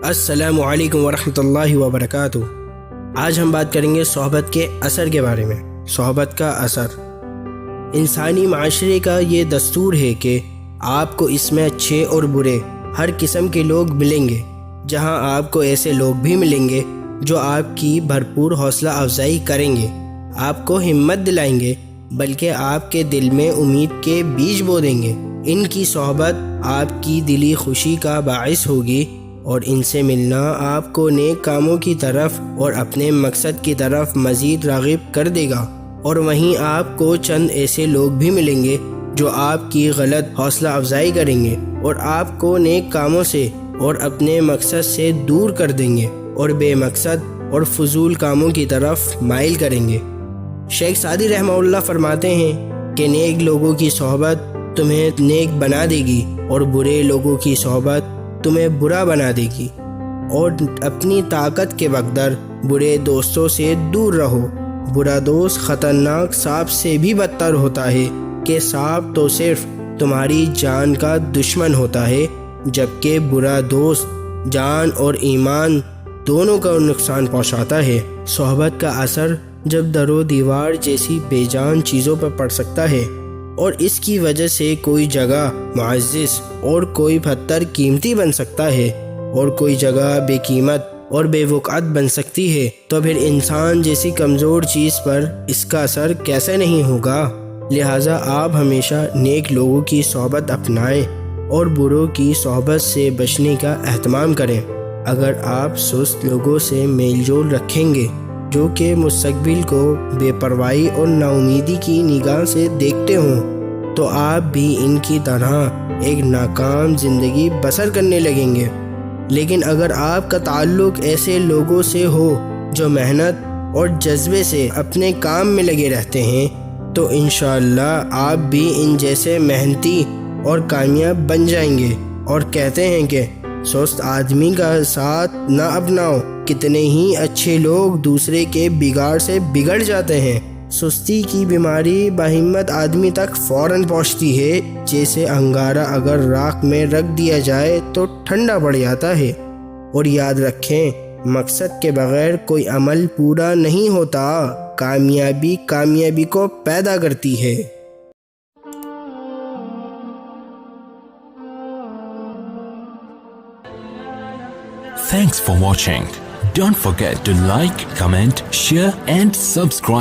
السلام علیکم ورحمۃ اللہ وبرکاتہ۔ آج ہم بات کریں گے صحبت کے اثر کے بارے میں۔ صحبت کا اثر انسانی معاشرے کا یہ دستور ہے کہ آپ کو اس میں اچھے اور برے ہر قسم کے لوگ ملیں گے، جہاں آپ کو ایسے لوگ بھی ملیں گے جو آپ کی بھرپور حوصلہ افزائی کریں گے، آپ کو ہمت دلائیں گے، بلکہ آپ کے دل میں امید کے بیج بو دیں گے۔ ان کی صحبت آپ کی دلی خوشی کا باعث ہوگی اور ان سے ملنا آپ کو نیک کاموں کی طرف اور اپنے مقصد کی طرف مزید راغب کر دے گا، اور وہیں آپ کو چند ایسے لوگ بھی ملیں گے جو آپ کی غلط حوصلہ افزائی کریں گے اور آپ کو نیک کاموں سے اور اپنے مقصد سے دور کر دیں گے اور بے مقصد اور فضول کاموں کی طرف مائل کریں گے۔ شیخ سعدی رحمہ اللہ فرماتے ہیں کہ نیک لوگوں کی صحبت تمہیں نیک بنا دے گی اور برے لوگوں کی صحبت تمہیں برا بنا دے گی، اور اپنی طاقت کے مقدار برے دوستوں سے دور رہو۔ برا دوست خطرناک سانپ سے بھی بدتر ہوتا ہے کہ سانپ تو صرف تمہاری جان کا دشمن ہوتا ہے، جبکہ برا دوست جان اور ایمان دونوں کا نقصان پہنچاتا ہے۔ صحبت کا اثر جب در و دیوار جیسی بے جان چیزوں پر پڑ سکتا ہے اور اس کی وجہ سے کوئی جگہ معزز اور کوئی پتھر قیمتی بن سکتا ہے اور کوئی جگہ بے قیمت اور بے وقعت بن سکتی ہے، تو پھر انسان جیسی کمزور چیز پر اس کا اثر کیسے نہیں ہوگا؟ لہٰذا آپ ہمیشہ نیک لوگوں کی صحبت اپنائیں اور بروں کی صحبت سے بچنے کا اہتمام کریں۔ اگر آپ سست لوگوں سے میل جول رکھیں گے جو کہ مستقبل کو بے پرواہی اور ناامیدی کی نگاہ سے دیکھتے ہوں، تو آپ بھی ان کی طرح ایک ناکام زندگی بسر کرنے لگیں گے۔ لیکن اگر آپ کا تعلق ایسے لوگوں سے ہو جو محنت اور جذبے سے اپنے کام میں لگے رہتے ہیں، تو انشاءاللہ آپ بھی ان جیسے محنتی اور کامیاب بن جائیں گے۔ اور کہتے ہیں کہ سست آدمی کا ساتھ نہ اپناؤ، کتنے ہی اچھے لوگ دوسرے کے بگاڑ سے بگڑ جاتے ہیں۔ سستی کی بیماری باہمت آدمی تک فوراً پہنچتی ہے، جیسے انگارہ اگر راکھ میں رکھ دیا جائے تو ٹھنڈا پڑ جاتا ہے۔ اور یاد رکھیں، مقصد کے بغیر کوئی عمل پورا نہیں ہوتا۔ کامیابی کامیابی کو پیدا کرتی ہے۔ Thanks for watching. Don't forget to like, comment, share and subscribe.